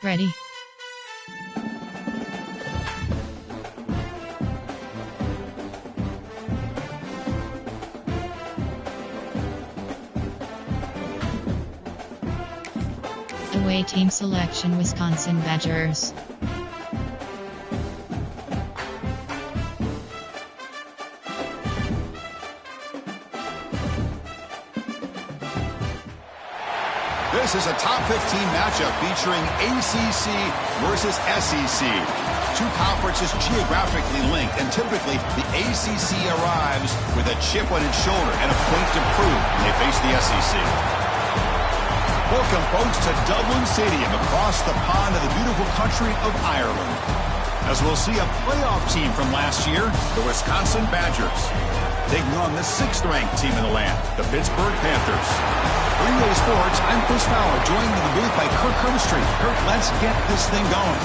Ready. Away team selection Wisconsin Badgers. This is a top 15 matchup featuring ACC versus SEC. Two conferences geographically linked, and typically the ACC arrives with a chip on its shoulder and a point to prove when they face the SEC. Welcome, folks, to Dublin Stadium across the pond in the beautiful country of Ireland, as we'll see a playoff team from last year, the Wisconsin Badgers, taking on the 6th-ranked team in the land, the Pittsburgh Panthers. Relay Sports, I'm Chris Fowler, joined in the booth by Kirk Hermstreet. Kirk, let's get this thing going.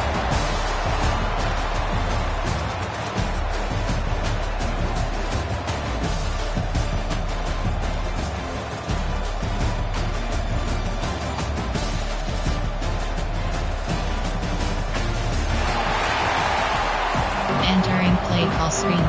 Entering play call screen.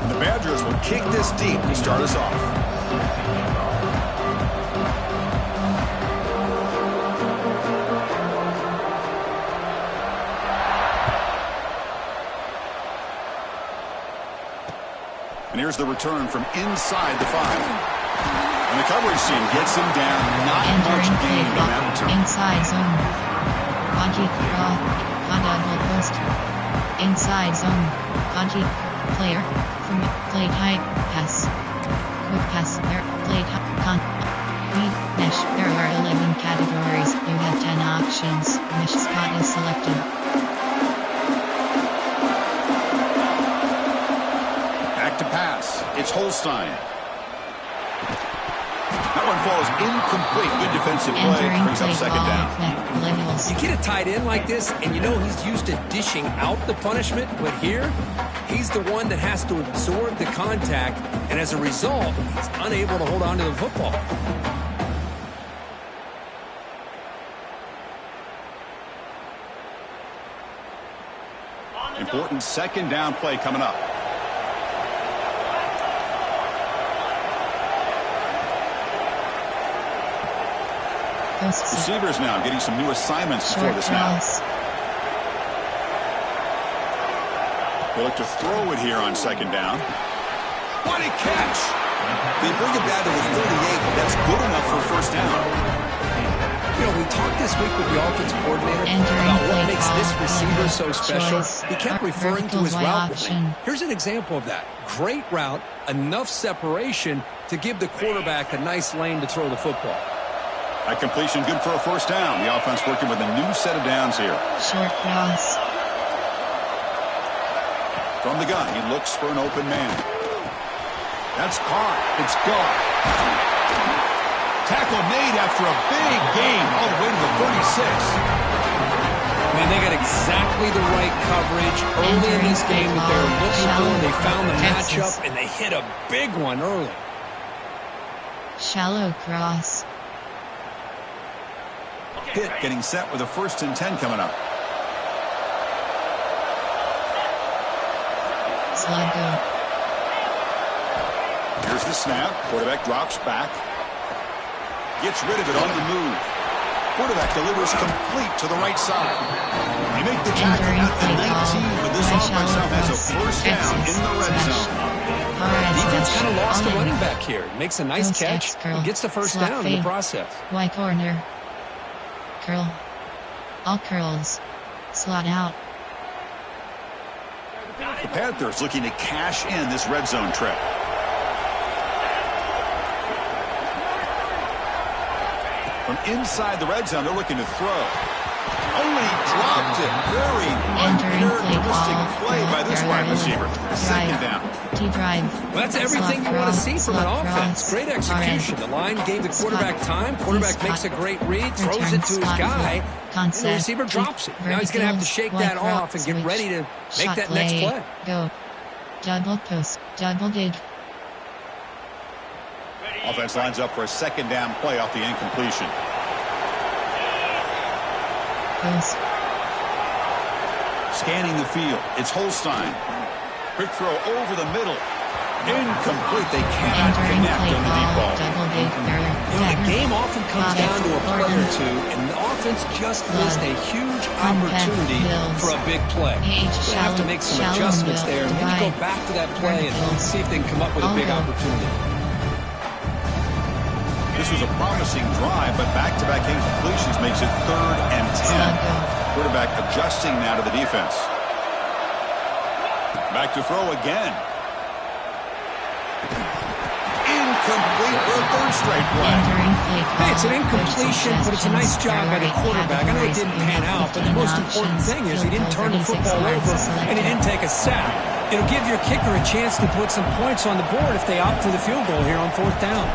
The Badgers will kick this deep to start us off. And here's the return from inside the 5. And the coverage team gets him down. Not much gain on that return. Inside zone. Conti draw. Conda goal post. Inside zone. Conti player. From play type. Pass. Quick pass. There. Play type. Read. Mesh. There are 11 categories. You have 10 options. Mesh spot is selected. To pass. It's Holstein. That one falls incomplete. Good defensive play. Brings up 2nd down. You get a tight end like this, and you know he's used to dishing out the punishment, but here, he's the one that has to absorb the contact, and as a result, he's unable to hold on to the football. Important 2nd down play coming up. Receivers now getting some new assignments before the snap. They look to throw it here on 2nd down. What a catch! They bring it down to the 38. That's good enough for 1st down. You know, we talked this week with the offensive coordinator about what makes this receiver so special. He kept referring to his route running. Here's an example of that. Great route, enough separation to give the quarterback a nice lane to throw the football. That completion good for a 1st down. The offense working with a new set of downs here. Short cross. From the gun, he looks for an open man. That's caught. It's gone. Tackle made after a big gain all the way to the 36. Man, they got exactly the right coverage early in this game that they were looking for. They found the matchup, and they hit a big one early. Shallow cross. Hit getting set with a 1st and 10 coming up. Slide go. Here's the snap. Quarterback drops back. Gets rid of it on the move. Quarterback delivers complete to the right side. They make the tackle at the 19, but this offense now has a 1st down in the red zone. Defense kind of lost a running back here. Makes a nice catch and gets the 1st down in the process. Y corner. Curl. All curls. Slot out. The Panthers looking to cash in this red zone trip. From inside the red zone, they're looking to throw. Oh, Finally dropped it. Very uncharacteristic play by this wide receiver. Second down. T-drive. Well, that's everything you want to see from an offense. Great execution. The line gave the quarterback time. Quarterback makes a great read, throws it to his guy, and the receiver drops it. Now he's going to have to shake that off and get ready to make that next play. Go. Double post. Double dig. Offense lines up for a second down play off the incompletion. Post. Scanning the field. It's Holstein. Quick throw over the middle. Incomplete. They cannot connect on the deep ball. The game often comes down to a play or two, and the offense just missed a huge opportunity for a big play. They have to make some adjustments there, and maybe go back to that play and see if they can come up with a big opportunity. This was a promising drive, but back-to-back incompletions makes it 3rd and 10. Quarterback adjusting now to the defense. Back to throw again. Incomplete for a 3rd straight play. Hey, it's an incompletion, but it's a nice job by the quarterback. I know it didn't pan out, but the most important thing is he didn't turn the football over and he didn't take a sack. It'll give your kicker a chance to put some points on the board if they opt for the field goal here on 4th down.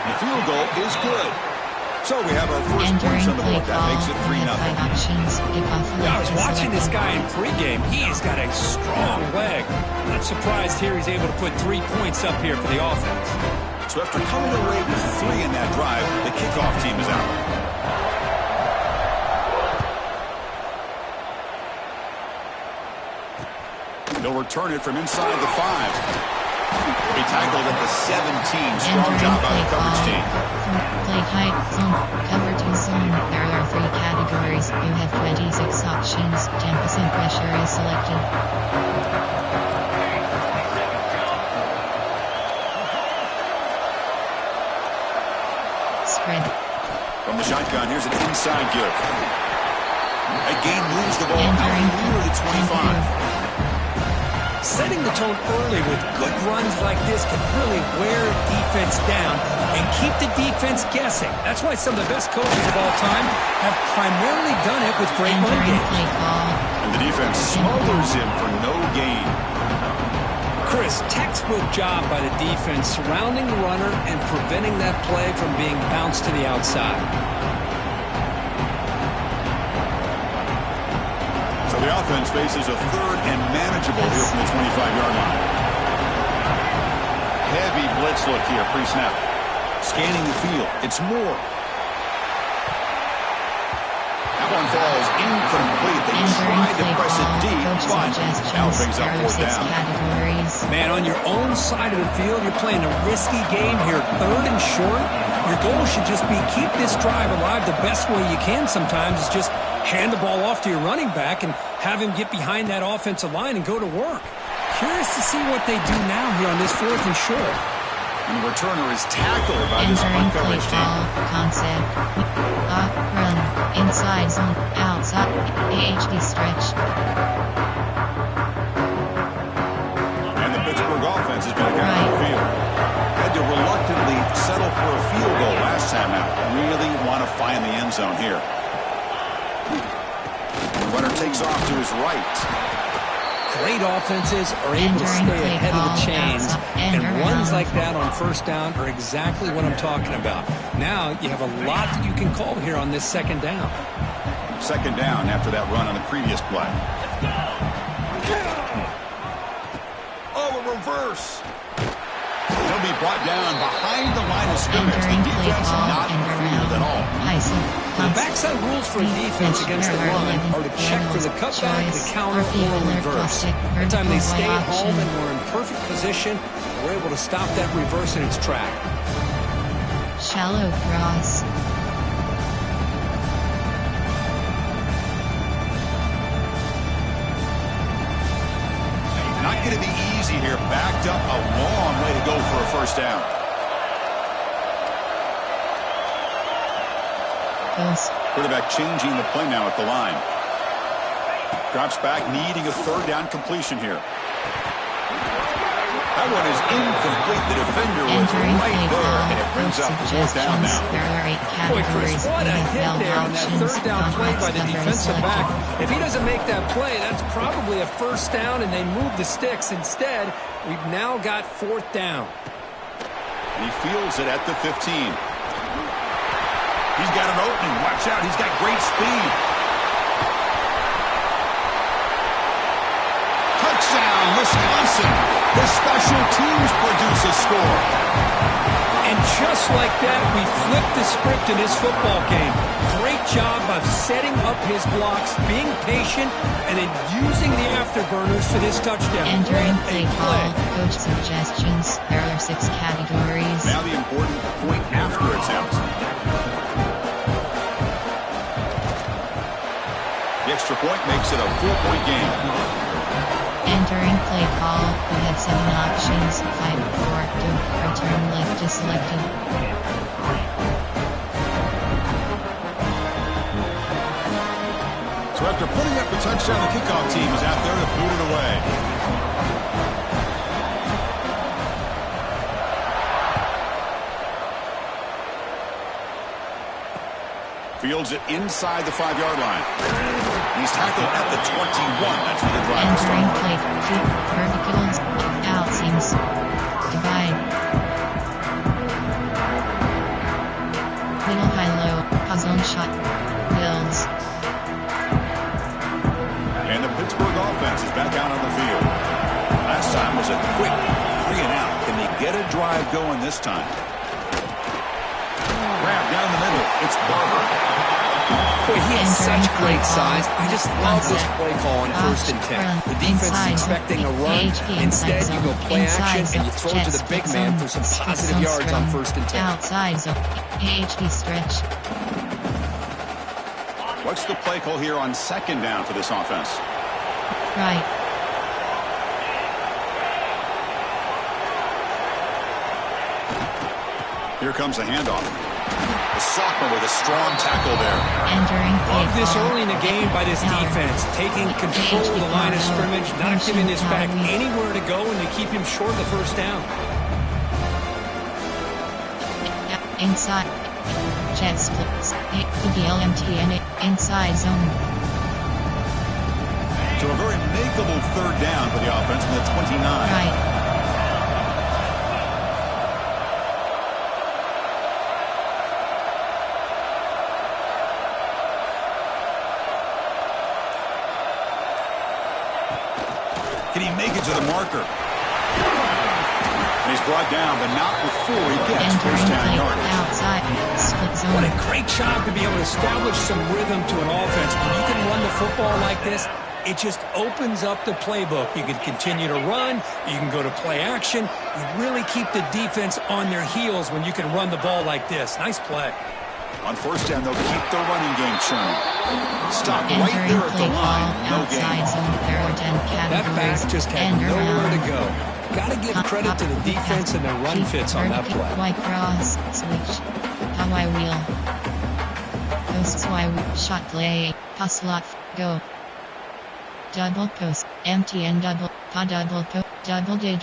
The field goal is good. So we have our first points on the board. That makes it 3-0. Yeah, I was watching this guy in pregame. He has got a strong leg. Not surprised here he's able to put 3 points up here for the offense. So after coming away with 3 in that drive, the kickoff team is out. They'll return it from inside the 5. He tackled at the 17. Strong job by the coverage team. Play tight, zone, cover 2 zone. There are 3 categories. You have 26 options. 10% pressure is selected. Spread. From the shotgun, here's an inside give. A gain moves the ball out near the 25. Setting the tone early with good runs like this can really wear defense down and keep the defense guessing. That's why some of the best coaches of all time have primarily done it with great run games. And the defense smothers him for no gain. Chris, textbook job by the defense surrounding the runner and preventing that play from being bounced to the outside. The offense faces a 3rd and manageable here from the 25-yard line. Heavy blitz look here, pre-snap. Scanning the field. It's Moore. That one falls incomplete. They tried to press it deep, but now brings up 4th down. Man, on your own side of the field, you're playing a risky game here. 3rd and short. Your goal should just be keep this drive alive the best way you can sometimes is just hand the ball off to your running back and have him get behind that offensive line and go to work. Curious to see what they do now here on this 4th and short. And the returner is tackled by this coverage team. Concept. Run. Inside zone. Outside. AHD stretch. And the Pittsburgh offense is back out on the field. Had to reluctantly settle for a field goal last time out. Really want to find the end zone here. The runner takes off to his right. Great offenses are able to stay ahead of the chains, and runs like that on 1st down are exactly what I'm talking about. Now you have a lot that you can call here on this 2nd down. 2nd down after that run on the previous play. Oh, a reverse. He'll be brought down behind the line of scrimmage. The defense not in the field at all. The backside rules for a defense against the run are to check for the cutback, the counter, or reverse. Every time they stay at home and were in perfect position, we're able to stop that reverse in its track. Shallow cross. Not going to be easy here. Backed up a long way to go for a 1st down. Quarterback changing the play now at the line. Drops back, needing a 3rd down completion here. That one is incomplete. The defender was right there, and it brings up fourth down now. There are 8 Boy, Chris, categories. what a hit there on that third down play by the defensive back. If he doesn't make that play, that's probably a first down, and they move the sticks. Instead, we've now got fourth down. And he fields it at the 15. He's got an opening. Watch out. He's got great speed. Touchdown, Wisconsin. The special teams produce a score. And just like that, we flipped the script in this football game. Great job of setting up his blocks, being patient, and then using the afterburners for this touchdown. Entering play call, coach suggestions. There are 6 categories. Now the important point after attempt. The extra point makes it a 4-point game. Entering play call, we have 7 options. 5, 4, 2, return left is selected. So after putting up the touchdown, the kickoff team is out there to boot it away. Fields it inside the 5-yard line. He's tackled at the 21. That's where the drive is Entering started. play, keep verticals, out seams, divide. Middle high low, zone shot, builds. And the Pittsburgh offense is back out on the field. Last time was a quick 3 and out. Can they get a drive going this time? Grab down the middle. It's Barber. Boy, he has such great size. I just love this play call on 1st and 10. The defense is expecting a run. Instead, you go play action and you throw it to the big man for some positive yards on 1st and 10. Outside zone, AHP stretch. What's the play call here on 2nd down for this offense? Right. Here comes a handoff. The sophomore with a strong tackle there. Entering play Love this call. early in the game by this defense, taking control of the line of scrimmage, not giving this back anywhere to go, and they keep him short of the first down. Inside. Jet splits. DLMTN inside zone. So a very makeable 3rd down for the offense from the 29. Right. Can he make it to the marker? And he's brought down, but not before he gets first down yardage. Outside. Split zone. What a great job to be able to establish some rhythm to an offense. When you can run the football like this, it just opens up the playbook. You can continue to run. You can go to play action. You really keep the defense on their heels when you can run the ball like this. Nice play. On 1st down, they'll keep the running game churning. Stop right Entering there at the play line. call, No outside gain. zone. There are 10 That categories. back just had End nowhere around. to go. Got to give credit to the defense and their run fits on that play. Y cross, switch, Hawaii wheel. Posts Y shot play, pass lot, go. Double post, MTN double, double post, double dig.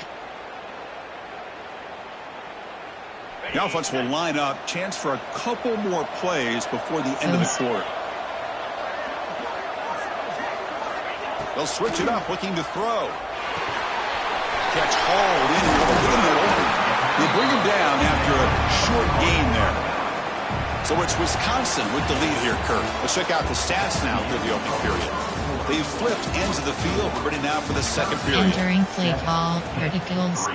The offense will line up. Chance for a couple more plays before the end of the quarter. They'll switch it up, looking to throw. Catch hauled in over the middle. They bring him down after a short gain there. So it's Wisconsin with the lead here, Kirk. Let's check out the stats now through the opening period. They've flipped ends of the field, ready now for the 2nd period. Entering play call, verticals,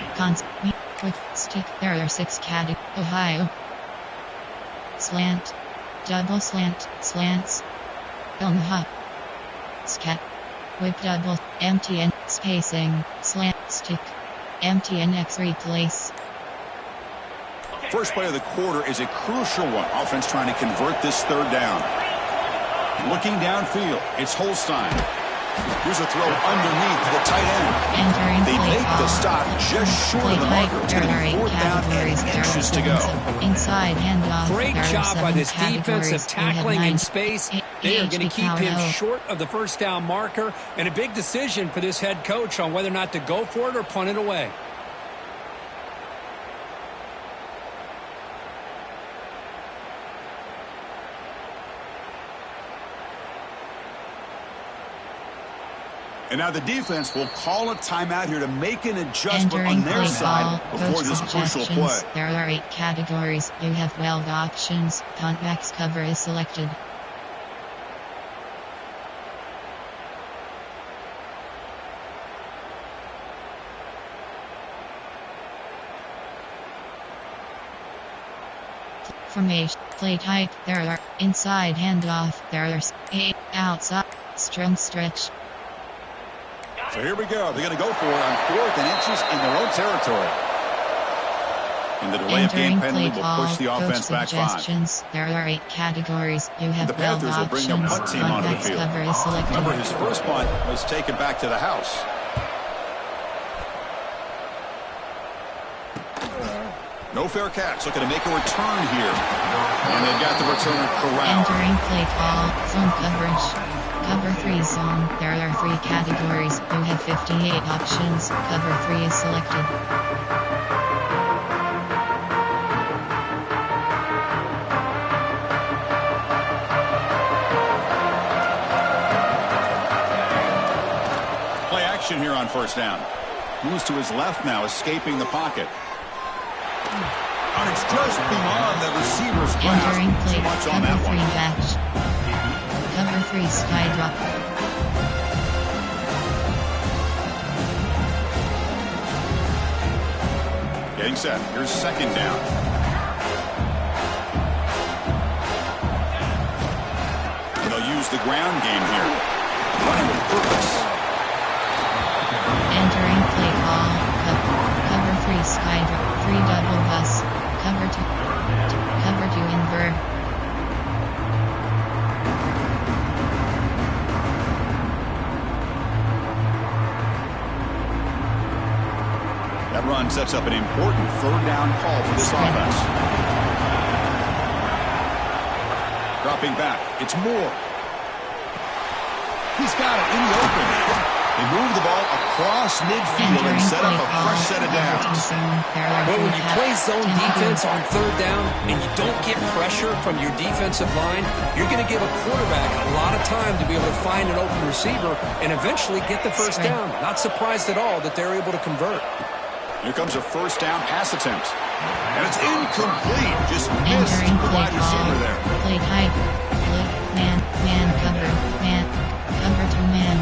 quick stick. There are 6 categories. Ohio. Slant. Double slant. Slants. Omaha. Scat. Whip double. MTN. Spacing. Slant. Stick. MTN X replace. First play of the quarter is a crucial one. Offense trying to convert this 3rd down. Looking downfield, it's Holstein. Here's a throw underneath to the tight end. Entering They play make call. the stop just short of the marker. It's going to be 4th down and inches to go. Inside handoff. Great There are job by 7 this defensive categories. tackling We have in 9 space. They are going to keep him AHP short of the first down marker, and a big decision for this head coach on whether or not to go for it or punt it away. And now the defense will call a timeout here to make an adjustment on their side before this crucial play. There are 8 categories. You have 12 options. Convex cover is selected. Formation, play type, there are inside handoff, there are 8 outside, strong stretch. So here we go. They're going to go for it on 4th and inches in their own territory. And the delay of game penalty will push the offense back 5. There are 8 categories. You have The Panthers will bring their punt team onto the field. Cover is selected. Remember, his first punt was taken back to the house. No fair catch. Looking to make a return here. And they've got the returner corralled. Entering play call, zone coverage. Cover 3 zone. There are 3 categories. You have 58 options. Cover 3 is selected. Play action here on 1st down. Moves to his left now, escaping the pocket. And it's just beyond the receiver's grasp. Entering play, Too much on cover that 3 one. batch. Cover 3 sky drop. Getting set. Here's 2nd down. And they'll use the ground game here. Running with purpose. Entering play call, cover 3 sky drop, 3 double bus, cover 2 invert. That run sets up an important 3rd down call for this offense. Dropping back. It's Moore. He's got it in the open. They move the ball across midfield and set up a fresh set of downs. But when you play zone defense on 3rd down and you don't get pressure from your defensive line, you're going to give a quarterback a lot of time to be able to find an open receiver and eventually get the 1st down. Not surprised at all that they're able to convert. Here comes a 1st down pass attempt. And it's incomplete. Just missed the wide receiver there. Play type. Man, cover. Man, cover 2 man.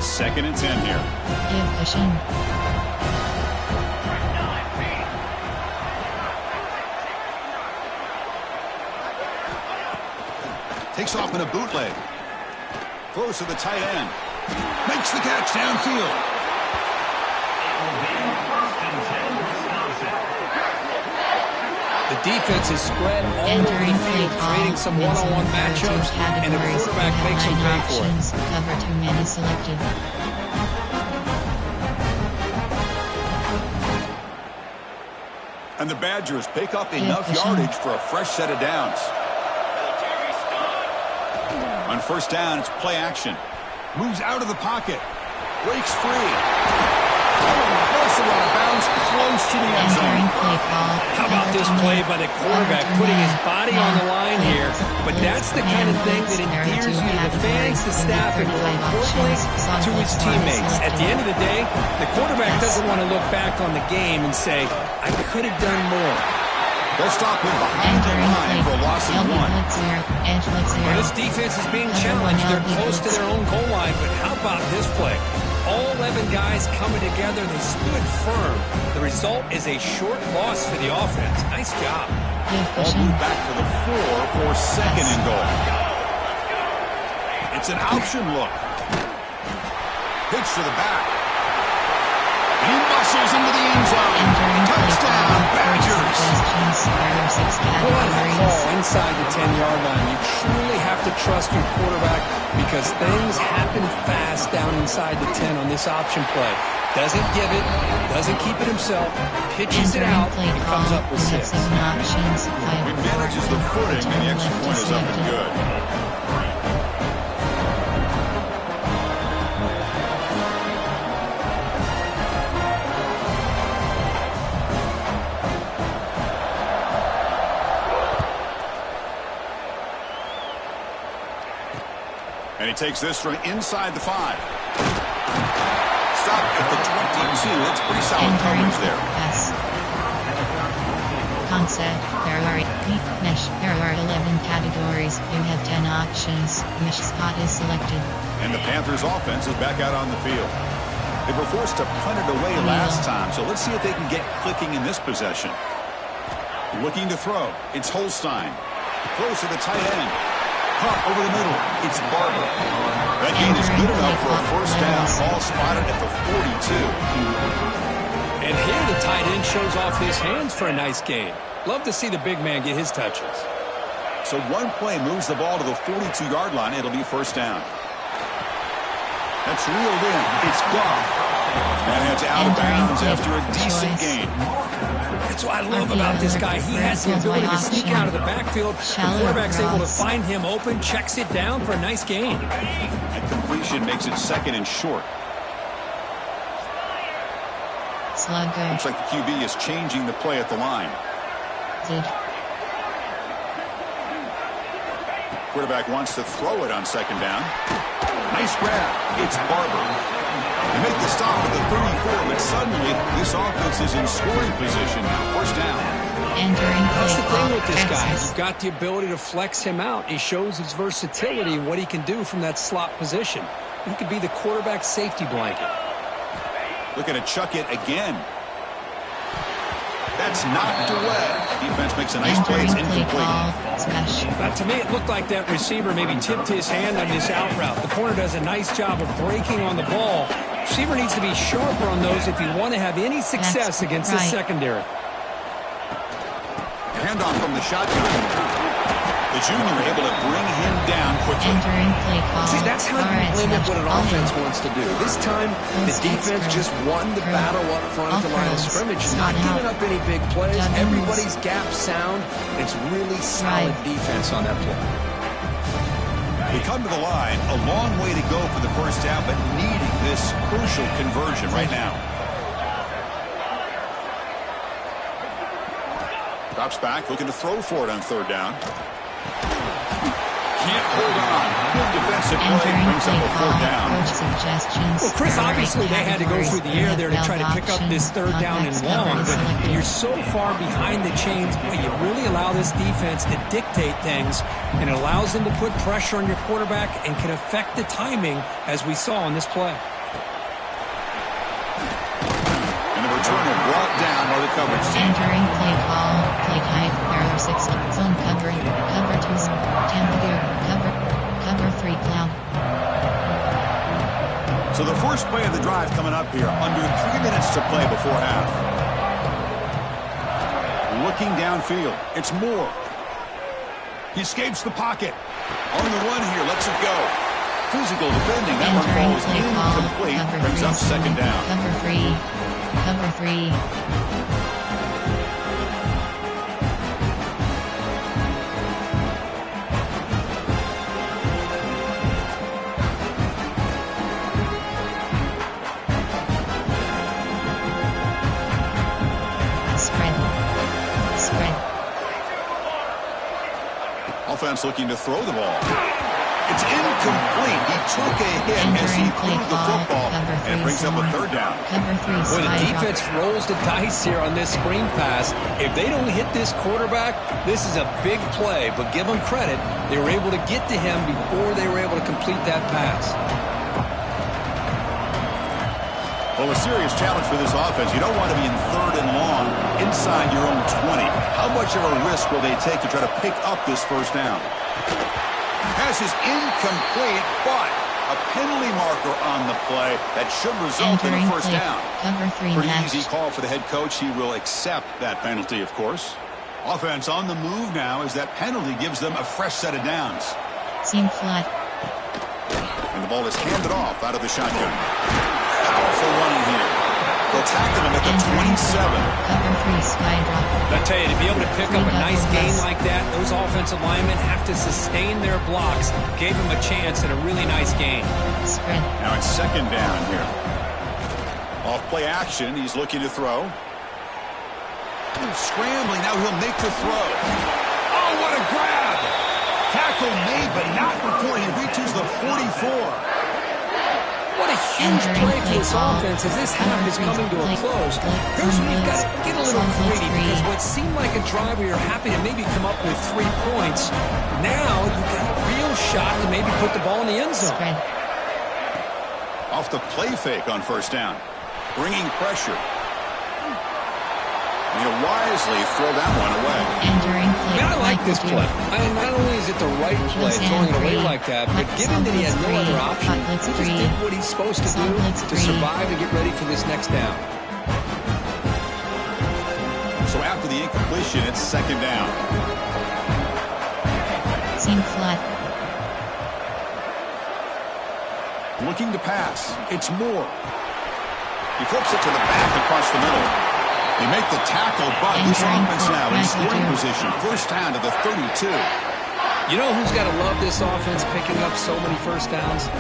Second and 10 here. Give cushion. Takes off in a bootleg. Throws to the tight end. Makes the catch downfield. The defense is spread all over the field, creating some one-on-one matchups, and the quarterback makes them pay for it. Cover 2 man is selected. And the Badgers pick up enough yardage for a fresh set of downs. On 1st down, it's play action. Moves out of the pocket. Breaks free. Also out of bounds, close to the end zone. How about this play by the quarterback putting his body on the line here? But that's the kind of thing that endears you to the fans, the staff, and more importantly, to his teammates. At the end of the day, the quarterback doesn't want to look back on the game and say, I could have done more. They'll stop him behind the line for a loss of 1. Well, this defense is being challenged. They're close to their own goal line, but how about this play? All 11 guys coming together. They stood firm. The result is a short loss for the offense. Nice job. Ball moved back to the 4 for 2nd and goal. It's an option look. Pitch to the back. He muscles into the end zone. Touchdown, Badgers. What a call inside the 10-yard line. You truly have to trust your quarterback because things happen fast down inside the 10 on this option play. Doesn't give it, doesn't keep it himself, pitches it out, and comes up with 6. He manages the footing, and the extra point is up and good. And he takes this from inside the 5. Stop at the 22. That's pretty solid coverage there. Pass. Concept. There are 11 categories. You have 10 options. Mesh spot is selected. And the Panthers offense is back out on the field. They were forced to punt it away last time, so let's see if they can get clicking in this possession. Looking to throw. It's Holstein. Throws to the tight end. Caught over the middle. It's Barber. That gain is good enough for a first down. Ball spotted at the 42. And here the tight end shows off his hands for a nice gain. Love to see the big man get his touches. So one play moves the ball to the 42-yard line. It'll be first down. That's reeled in. It's Goff. And it's out of bounds after a decent gain. That's what I love about this guy. He has the ability to sneak out of the backfield. The quarterback's able to find him open, checks it down for a nice gain. And completion makes it second and short. Slugger. Looks like the QB is changing the play at the line. Quarterback wants to throw it on second down. Nice grab. It's Barber. They make the stop at the 34, but suddenly this offense is in scoring position now. First down. That's the thing with this guy. You've got the ability to flex him out. He shows his versatility and what he can do from that slot position. He could be the quarterback safety blanket. Looking to chuck it again. That's knocked away. Defense makes a nice play. It's incomplete. But to me, it looked like that receiver maybe tipped his hand on this out route. The corner does a nice job of breaking on the ball. Receiver needs to be sharper on those if you want to have any success against this secondary. Handoff from the shotgun. The junior able to bring him down quickly. See, that's how you limit what an offense wants to do. This time, the defense just won the battle up front of the line of scrimmage, not giving up any big plays. Everybody's gap sound. It's really solid defense on that play. We come to the line, a long way to go for the first down, but needing this crucial conversion right now. Drops back, looking to throw for it on third down. Can't hold on. Good defensive play, brings up a fourth down. Well, Chris, obviously they had to go through the air there to try to pick up this third down and long, but you're so far behind the chains, boy, you really allow this defense to dictate things, and it allows them to put pressure on your quarterback and can affect the timing, as we saw in this play. And the returner brought down by the coverage team. Entering play call, play type, error 6, zone covering, cover 2, temperature, cover 3 cloud. So the first play of the drive coming up here, under 3 minutes to play before half. Looking downfield, it's Moore. He escapes the pocket. On the run here, lets it go. Physical defending, that one falls incomplete, brings up second down. Cover 3. Spread. Offense looking to throw the ball. It's incomplete. He took a hit as he threw the football, and it brings up a third down. When the defense rolls the dice here on this screen pass, if they don't hit this quarterback, this is a big play. But give them credit, they were able to get to him before they were able to complete that pass. Well, a serious challenge for this offense. You don't want to be in third and long inside your own 20. How much of a risk will they take to try to pick up this first down? Pass is incomplete, but a penalty marker on the play that should result in a first down. Pretty easy call for the head coach. He will accept that penalty, of course. Offense on the move now as that penalty gives them a fresh set of downs. Seam flat. And the ball is handed off out of the shotgun. Powerful running here. They'll tackle him at the 27. Cover 3 sky drop. I tell you, to be able to pick up a nice gain like that, those offensive linemen have to sustain their blocks. Gave him a chance at a really nice gain. Spread. Now it's second down here. Off play action, he's looking to throw. Scrambling, now he'll make the throw. Oh, what a grab! Tackle tackle made, but not before he reaches the 44. What a huge play for this offense as this half is coming to a close. Here's where you've got to get a little greedy because what seemed like a drive where you're happy to maybe come up with 3 points, now you've got a real shot to maybe put the ball in the end zone. Off the play fake on first down. Bringing pressure. And he'll wisely throw that one away. I like this play. Not only is it the right play, throwing it away like that, but given that he had no other option, he just did what he's supposed to do to survive and get ready for this next down. So after the incompletion, it's second down. Seam flat. Looking to pass. It's Moore. He flips it to the back across the middle. They make the tackle, but this offense now in scoring position. First down to the 32. You know who's got to love this offense picking up so many first downs?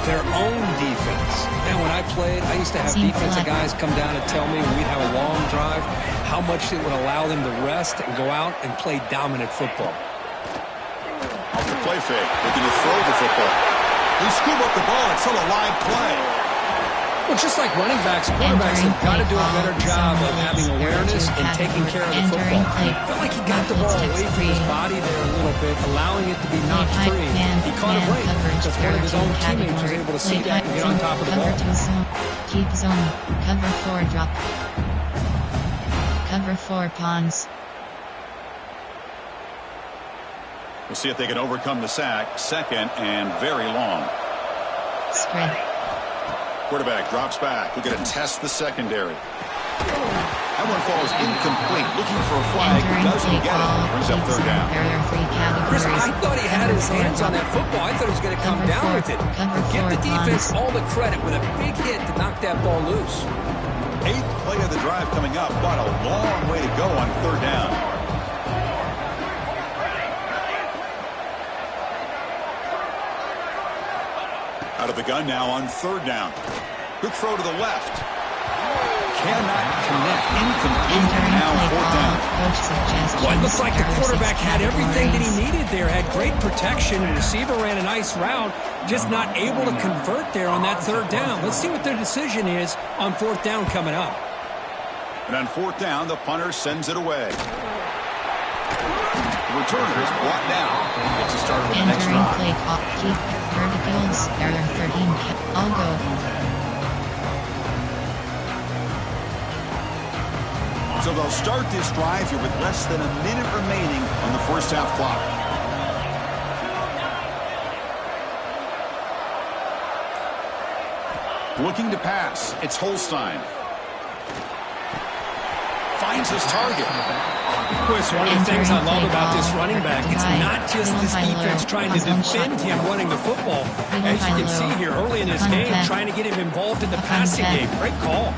Their own defense. Man, when I played, I used to have defensive guys come down and tell me when we'd have a long drive how much it would allow them to rest and go out and play dominant football. Off the play fake, looking to throw the football. They scoop up the ball. It's still a live play. Well, just like running backs, quarterbacks have got to do a better job of having awareness and taking care of the football. I felt like he got the ball away from his body there a little bit, allowing it to be knocked free. He caught a break because one of his own teammates was able to see that and get on top of the ball. Keep zone. Cover 4 drop. Cover 4 pawns. We'll see if they can overcome the sack. Second and very long. Spread. Quarterback drops back. We're going to test the secondary. That one falls incomplete. Looking for a flag. Doesn't get it. Brings up third down. Chris, I thought he had his hands on that football. I thought he was going to come down with it. Give the defense all the credit with a big hit to knock that ball loose. 8th play of the drive coming up. But a long way to go on third down. Out of the gun now on third down. Quick throw to the left. Cannot connect. Incomplete. Now fourth down. Well, it looks like the quarterback had everything that he needed there. Had great protection. The receiver ran a nice route. Just not able to convert there on that third down. Let's see what their decision is on fourth down coming up. And on fourth down, the punter sends it away. The returner is brought down. Gets a start with the next drive. Verticals, error 13, I'll go. So they'll start this drive here with less than a minute remaining on the first half clock. Looking to pass, it's Holstein. Finds his target. Chris, one of the things I love about this running back, it's not just this defense trying to defend him running the football. As you can see here early in this game, trying to get him involved in the passing game. Great call.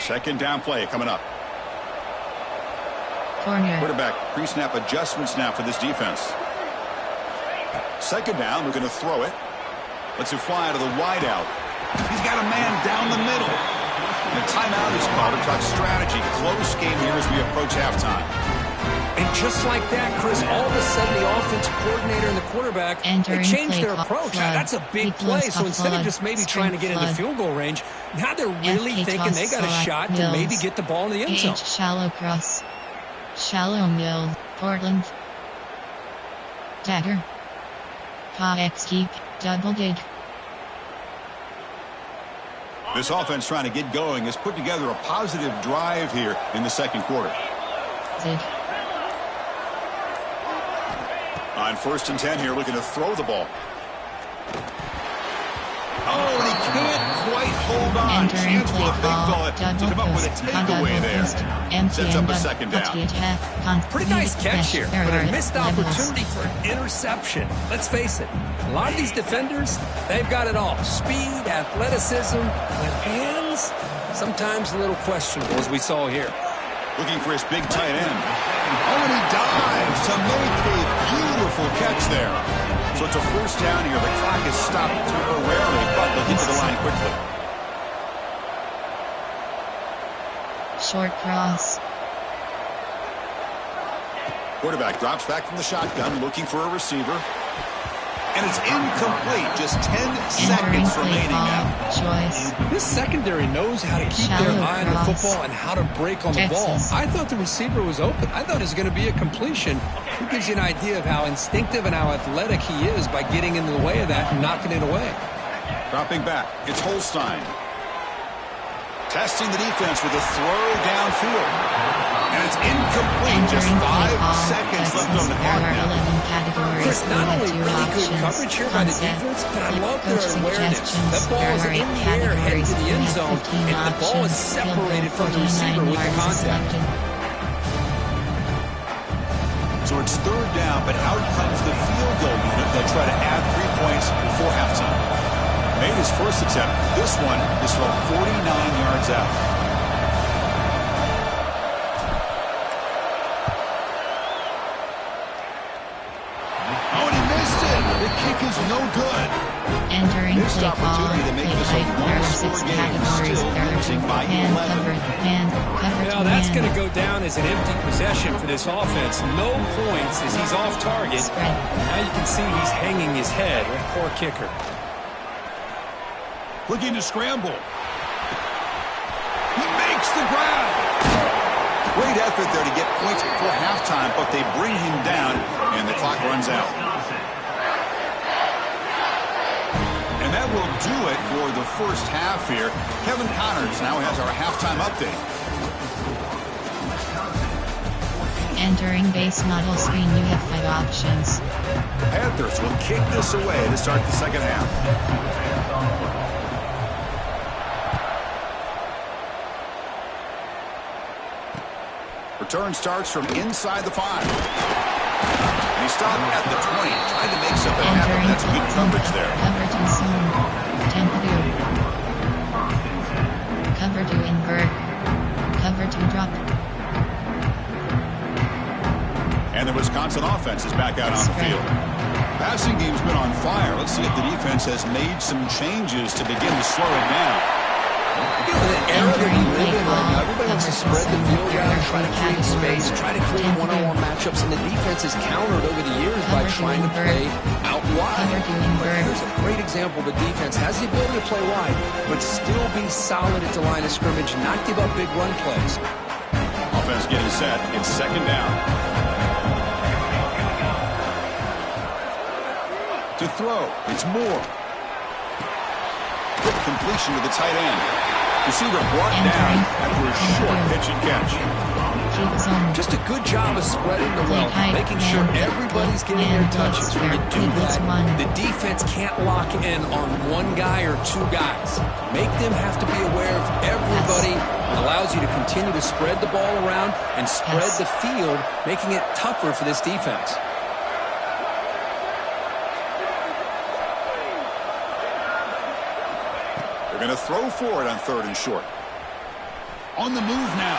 Second down play coming up. Quarterback pre-snap adjustments now for this defense. Second down, we're going to throw it. Lets it fly to the wideout. He's got a man down the middle. And a timeout is called to talk strategy. Close game here as we approach halftime. And just like that, Chris, all of a sudden the offensive coordinator and the quarterback, they changed their approach. Now, that's a big play. So instead of just maybe trying to get into field goal range, now they're really thinking they got a shot to maybe get the ball in the end zone. Shallow cross. Shallow mill. Portland. Dagger. X keep. Double dig. This offense trying to get going has put together a positive drive here in the second quarter. On 1st and 10 here, looking to throw the ball. Oh, and he can't quite hold on. Chance for the big fella to come up with a takeaway there. Sets up a second down. Pretty nice catch here, but a missed opportunity for an interception. Let's face it, a lot of these defenders, they've got it all. Speed, athleticism, but hands, sometimes a little questionable, as we saw here. Looking for his big tight end. Oh, and he dives to make a beautiful catch there. So it's a first down here. The clock is stopped temporarily, but they'll get to the line quickly. Short cross. Quarterback drops back from the shotgun, looking for a receiver. And it's incomplete. Just 10 seconds remaining now. Choice. This secondary knows how to keep their eye on the football and how to break on the ball. I thought the receiver was open. I thought it was going to be a completion. It gives you an idea of how instinctive and how athletic he is by getting into the way of that and knocking it away. Dropping back, it's Holstein. Testing the defense with a throw downfield. And it's incomplete. Just 5 seconds left on the clock now. Chris, not only really good coverage here by the defense, but I love their awareness. That ball is in the air heading to the end zone, and the ball is separated from the receiver with the contact. So it's third down, but out comes the field goal unit. They'll try to add 3 points before halftime. Made his first attempt. This one is from 49 yards out. Oh, and he missed it. The kick is no good. Entering Missed play opportunity to make this a one-score game. Still losing by 11. Well, that's going to go down as an empty possession for this offense. No points as he's off target. Now you can see he's hanging his head. Poor kicker. Looking to scramble. He makes the grab. Great effort there to get points before halftime, but they bring him down, and the clock runs out. And that will do it for the first half here. Kevin Connors now has our halftime update. Entering base model screen, you have 5 options. Panthers will kick this away to start the second half. Return starts from inside the 5. And he stopped at the 20, trying to make something happen. That's good coverage there. Cover 2 zone. Tempo 2. Cover 2 invert. Cover 2 drop. And the Wisconsin offense is back out on the field. Passing game's been on fire. Let's see if the defense has made some changes to begin to slow it down. You know, the era that we live in right now, everybody wants to spread the field out, try to create space, try to create one-on-one matchups, and the defense has countered over the years by trying to play out wide. There's a great example of a defense has the ability to play wide, but still be solid at the line of scrimmage, not give up big run plays. Offense getting set. It's second down. To throw, it's Moore. Quick completion to the tight end. Receiver brought down after a short pitch and catch. Just a good job of spreading the wealth, making sure everybody's getting their touches. When you do that, the defense can't lock in on one guy or 2 guys. Make them have to be aware of everybody. It allows you to continue to spread the ball around and spread the field, making it tougher for this defense. Going to throw for it on 3rd and short. On the move now.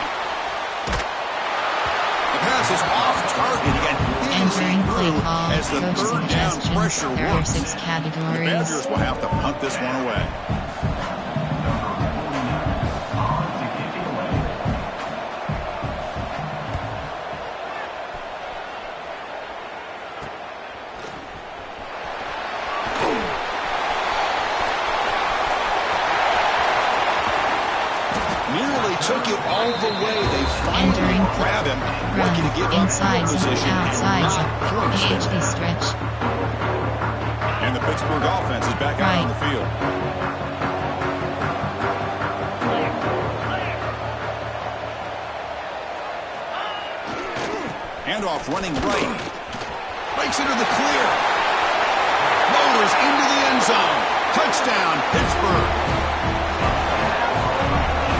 The pass is off target again. Entering play call. As the third down pressure There are works. 6 categories. The Badgers will have to punt this one away. Took it all the way. They finally grab him. Lucky to give up inside position. outside AHD stretch. And the Pittsburgh offense is back out on the field. Handoff running right. Breaks into the clear. Motors into the end zone. Touchdown, Pittsburgh.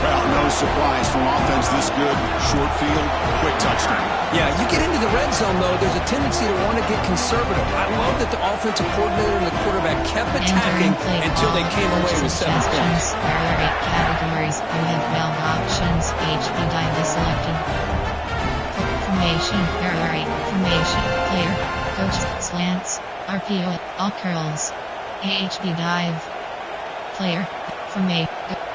Well, no surprise from offense this good. Short field, quick touchdown. Yeah, you get into the red zone, though, there's a tendency to want to get conservative. I love that the offensive coordinator and the quarterback kept attacking until they came away with 7 points. There are 8 categories. You have 12 options. HB dive is selected. Formation. There are 8. Formation. Player. Coach. Slants. RPO. All curls. AHB dive. Player. Formation.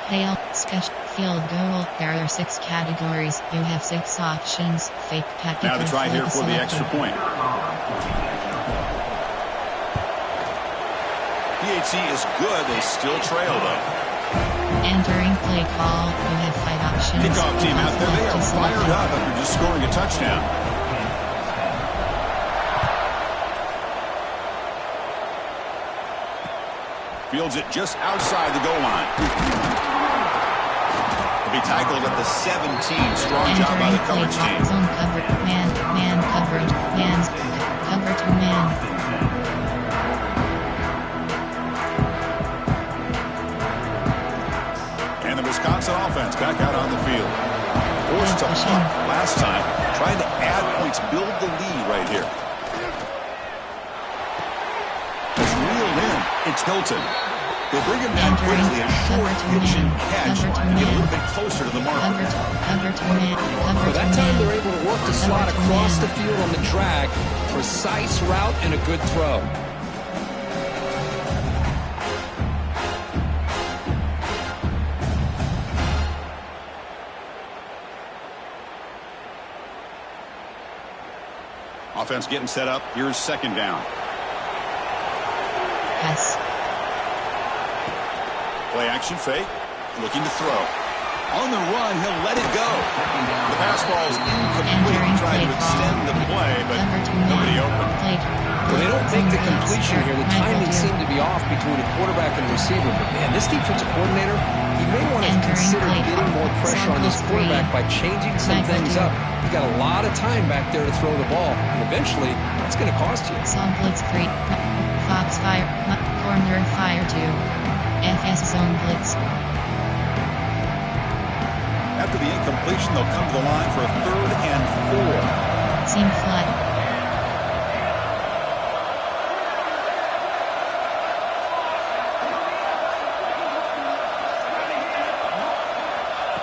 Hail. Sketch. field goal. There are 6 categories. You have 6 options. Fake, tactical, Now the try here for the extra point. PHC is good. They still trail, though. Entering play call. You have 5 options. Kickoff team out there. They are fired up after just scoring a touchdown. Fields it just outside the goal line. He'll be tackled at the 17. Strong job by the coverage team. Zone cover. Man coverage. Man's cover to man. And the Wisconsin offense back out on the field. Forced to punt last time. Trying to add points, build the lead right here. It's reeled in. It's Hilton. They bring him down quickly. A short pitch and catch. And get a little bit closer to the marker. By that time, they're able to work the slot across the field on the drag. Precise route and a good throw. Offense getting set up. Here's second down. Yes. Play action fake. Looking to throw. On the run, he'll let it go. The pass ball is incomplete. Trying to extend the play, but nobody open. Well, they don't make the completion here. The timing seemed to be off between the quarterback and the receiver. But, man, this defensive coordinator, he may want to consider getting more pressure on this quarterback by changing some things up. He got a lot of time back there to throw the ball. And eventually, that's going to cost you. Zone blitz 3. Fox fire. Corner fire 2. FS zone blitz. After the incompletion, they'll come to the line for a 3rd and 4. Seam flat.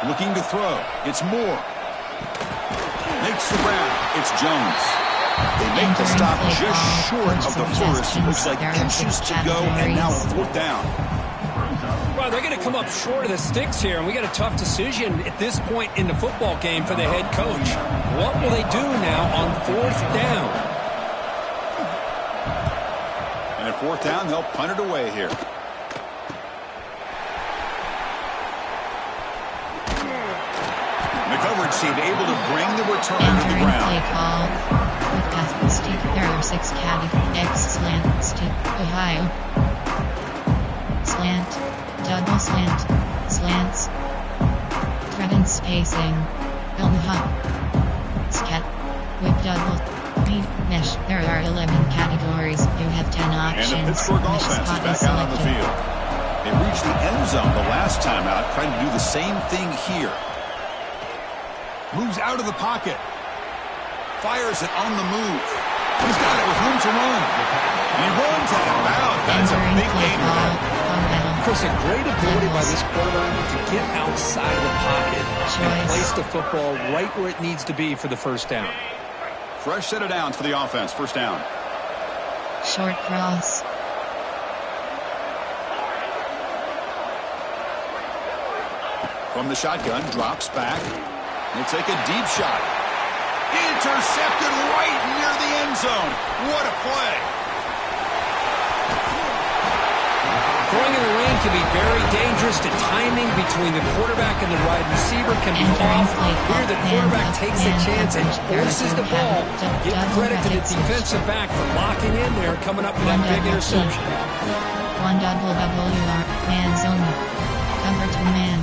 Looking to throw. It's Moore. Makes the grab. It's Jones. They make the stop just short of the first. Looks like inches to go, and now 4th down. Well, they're going to come up short of the sticks here, and we got a tough decision at this point in the football game for the head coach. What will they do now on 4th down? And at 4th down, they'll punt it away here. The coverage team able to bring the returner to the ground. Play call. With pass steep. There are 6 categories. X slant. Steep. Ohio. Slant. Double slant. Slants. Threatened spacing. Omaha. Scat. With double. Mesh. There are 11 categories. You have 10 options. And the Pittsburgh offense is back out on the field. They reached the end zone the last time out, trying to do the same thing here. Moves out of the pocket. Fires it on the move. He's got it with room to run. And he runs out of bounds. That's a big gain for them. Chris, a great ability by this quarterback to get outside of the pocket and place the football right where it needs to be for the 1st down. Fresh set of downs for the offense. 1st down. Short cross. From the shotgun, drops back. He'll take a deep shot. Intercepted right near the end zone. What a play. Throwing in the rain can be very dangerous. The timing between the quarterback and the wide receiver can be off. Here the quarterback takes a chance and forces the ball. Give credit to the defensive back for locking in there, coming up with that big interception. 1 WWR. Man zone. Cover to man.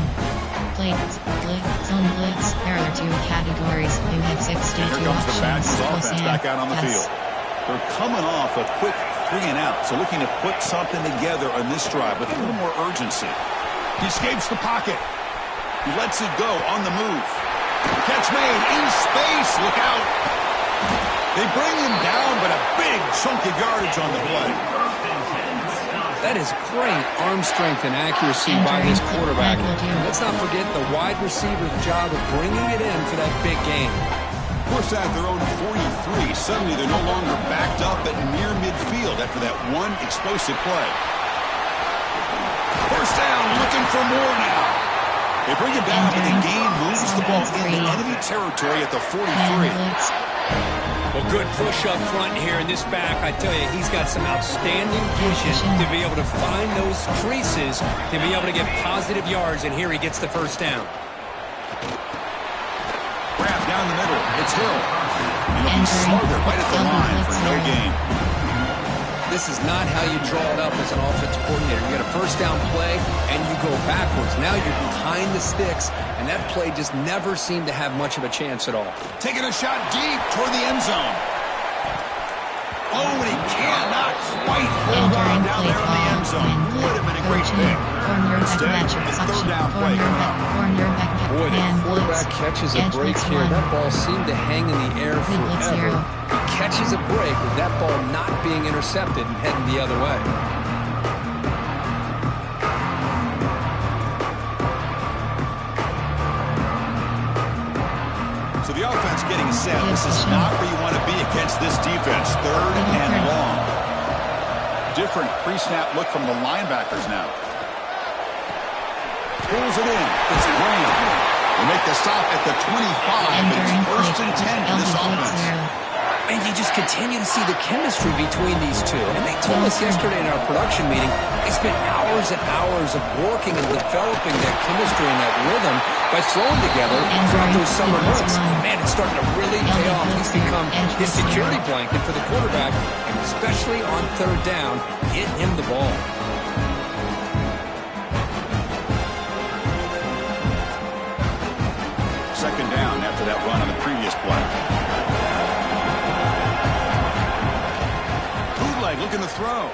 Blitz, zone blitz. There are 2 categories. You have 62 Here comes the Badgers offense back out on the field. They're coming off a quick 3 and out, so looking to put something together on this drive with a little more urgency. He escapes the pocket. He lets it go on the move. Catch made in space. Look out. They bring him down, but a big chunk of yardage on the play. That is great arm strength and accuracy by this quarterback. Let's not forget the wide receiver's job of bringing it in for that big game. Forced at their own 43. Suddenly they're no longer backed up at near midfield after that one explosive play. 1st down, looking for more now. They bring him down, but the gain moves the ball into enemy territory at the 43. Well, good push up front here in this back. I tell you, he's got some outstanding vision to be able to find those creases, to be able to get positive yards, and here he gets the first down. Grab down the middle. It's Hill. And he'll be smothered right at the line for no gain. This is not how you draw it up as an offensive coordinator. You get a first down play, and you go backwards. Now you're behind the sticks, and that play just never seemed to have much of a chance at all. Taking a shot deep toward the end zone. Oh, and he cannot quite hold on down there in the end zone. Would have been a great pick. Instead, it's third down play coming up. Boy, the quarterback catches a break here. That ball seemed to hang in the air forever. He catches a break with that ball not being intercepted and heading the other way. So the offense getting set. This is not where you want to be against this defense. Third and long. Different pre-snap look from the linebackers now. Pulls it in. It's Graham. They make the stop at the 25. It's first and 10 for this offense. And you just continue to see the chemistry between these two. And they told us yesterday in our production meeting, they spent hours and hours of working and developing that chemistry and that rhythm by throwing together throughout those summer months. And man, it's starting to really pay off. He's become his security blanket for the quarterback, and especially on third down, get him the ball. Second down after that run on the previous play. Bootleg looking to throw.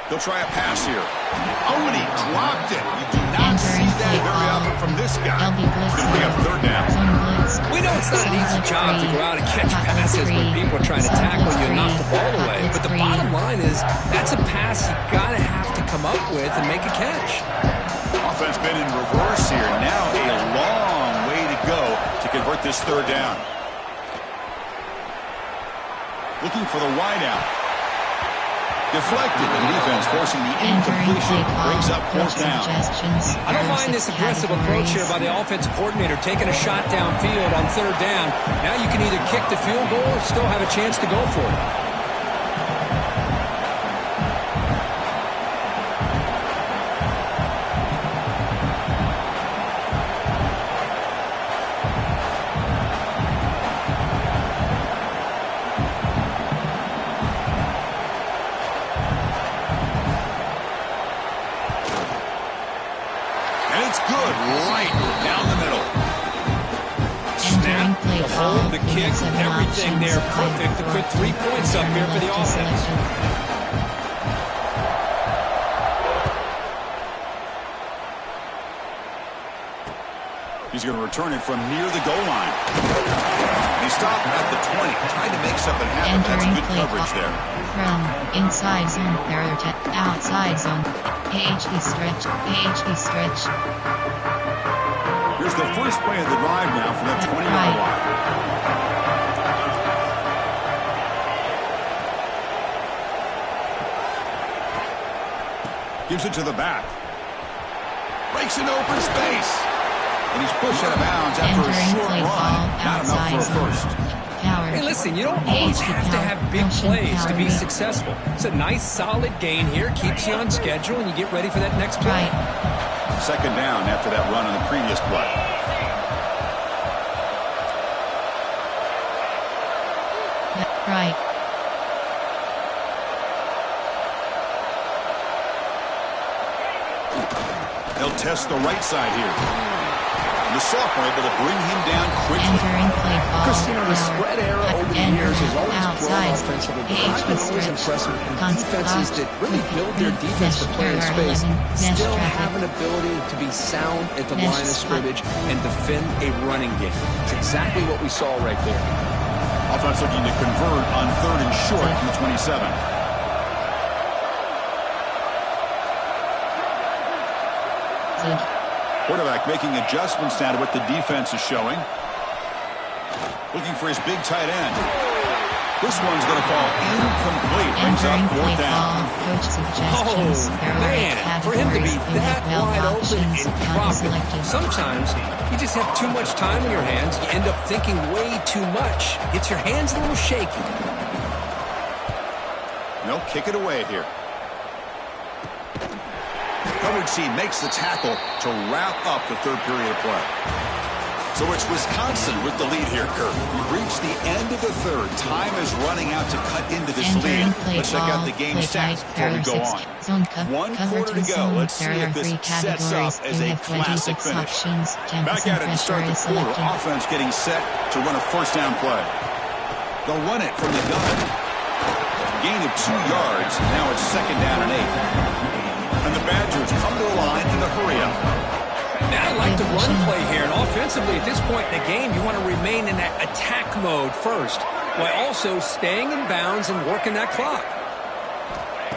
They'll try a pass here. Oh, and he dropped it. You do not see that very often from this guy. It's going to bring up third down. We know it's not an easy job to go out and catch passes when people are trying to tackle you and knock the ball away. But the bottom line is that's a pass you got to have to come up with and make a catch. Offense been in reverse here. Now a long way to go to convert this third down. Looking for the wideout. Deflected, and the defense forcing the incompletion. Brings up fourth down. I don't mind this aggressive approach here by the offensive coordinator, taking a shot downfield on third down. Now you can either kick the field goal or still have a chance to go for it. The kick, everything there perfect to put 3 points up here for the offense. He's going to return it from near the goal line. He stopped at the 20, trying to make something happen. That's good coverage there. From inside zone, error to outside zone. AHD stretch, AHD stretch. Here's the first play of the drive now from that 20-yard line. Gives it to the back. Breaks into open space. And he's pushed out of bounds after a short run. Not enough for a first. Hey, listen, you don't always have to have big plays to be successful. It's a nice, solid gain here. Keeps you on schedule, and you get ready for that next play. Second down after that run on the previous play. Right. They'll test the right side here. The sophomore able to bring him down quickly. Christina, the spread era over the years has always grown offensively. But I've been always impressed with defenses that really build their defense to play in space, still have an ability to be sound at the line of scrimmage and defend a running game. It's exactly what we saw right there. Offense looking to convert on third and short from the 27. Quarterback making adjustments now to what the defense is showing. Looking for his big tight end. This one's going to fall incomplete. Brings up fourth down. Coach suggestions. Man, for him to be that wide open and drop it. Sometimes you just have too much time in your hands. You end up thinking way too much. Gets your hands a little shaky. They'll kick it away here. Coverage team makes the tackle to wrap up the third period of play. So it's Wisconsin with the lead here, Kirk. We've reached the end of the third. Time is running out to cut into this lead. Let's check out the game stats before we go on. 1 quarter to go. Let's see if this sets up as a classic finish. Back at it to start the quarter. Offense getting set to run a first down play. They'll run it from the gun. Gain of 2 yards. Now it's second down and 8. And the Badgers come to the line in the hurry up. Now I like the run play here, and offensively at this point in the game, you want to remain in that attack mode first, while also staying in bounds and working that clock.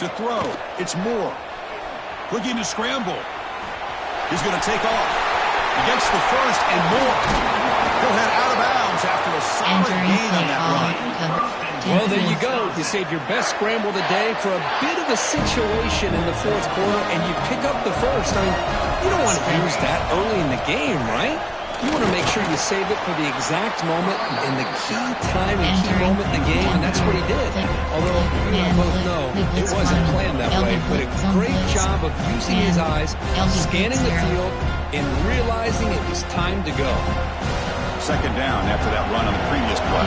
To throw, it's Moore. Looking to scramble. He's going to take off. He gets the first and more. He'll head out of bounds after a solid gain on that run. Well, there you go. You save your best scramble of the day for a bit of a situation in the fourth quarter, and you pick up the first. I mean, you don't want to use that early in the game, right? You want to make sure you save it for the exact moment and the key time and key moment in the game, and that's what he did. Although, we both know it wasn't planned that way, but a great job of using his eyes, scanning the field, and realizing it was time to go. Second down after that run on the previous play.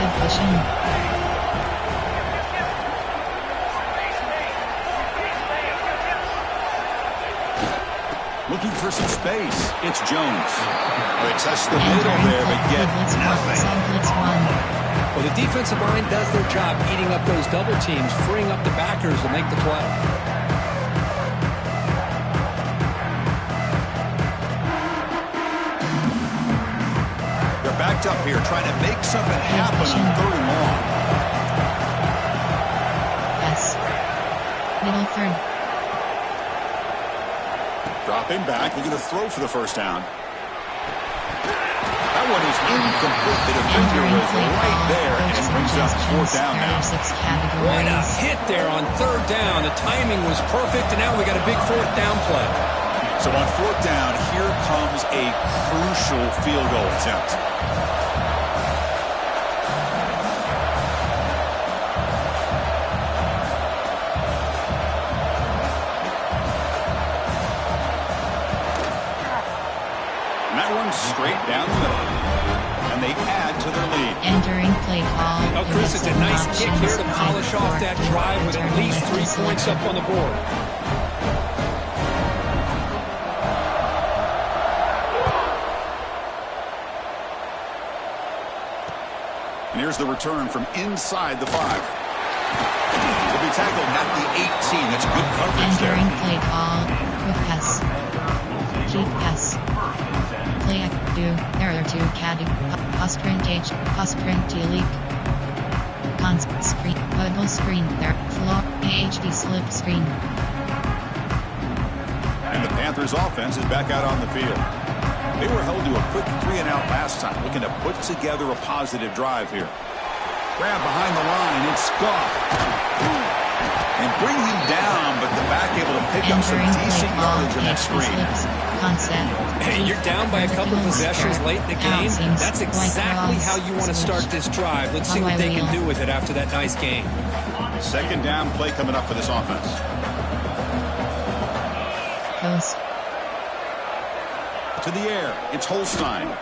Looking for some space. It's Jones. They test the middle there, but get nothing. Well, the defensive line does their job eating up those double teams, freeing up the backers to make the play. They're backed up here, trying to make something happen on third and long. Yes. Middle third. Dropping back, looking to throw for the first down. That one is incomplete. The defender was right there and brings up fourth down now. What a hit there on third down. The timing was perfect, and now we got a big fourth down play. So on fourth down, here comes a crucial field goal attempt. Straight down the middle. And they add to their lead. Entering play call. Oh, Chris, it's a nice kick here to polish off that drive with at least 3 points up on the board. And here's the return from inside the 5. Will be tackled at the 18. That's good coverage there. Entering play call. Quick pass. Cheap pass. Play do. There are 2 caddy. Sprint H. Sprint leak. Cons screen. Bubble screen. There. Floor. HD slip screen. And the Panthers offense is back out on the field. They were held to a quick 3-and-out last time, looking to put together a positive drive here. Grab behind the line. It's Goff. And bring him down, but the back able to pick up some decent yardage on that screen. And you're down by a couple possessions late in the game. That's exactly how you want to start this drive. Let's see what they can do with it after that nice game. Second down play coming up for this offense. Post. To the air, it's Holstein.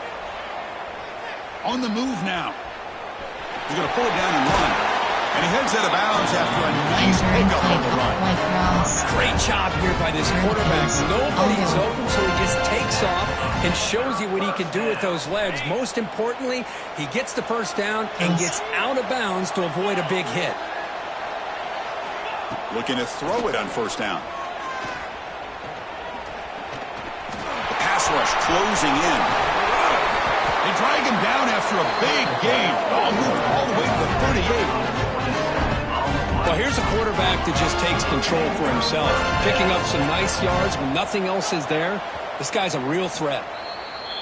On the move now. He's going to pull it down and run. And he heads out of bounds after a nice pickup on the run. Great job here by this quarterback. Nobody's open, so he just takes off and shows you what he can do with those legs. Most importantly, he gets the first down and gets out of bounds to avoid a big hit. Looking to throw it on first down. The pass rush closing in. They drag him down after a big gain. Ball moved all the way to the 38. Well, here's a quarterback that just takes control for himself, picking up some nice yards when nothing else is there. This guy's a real threat.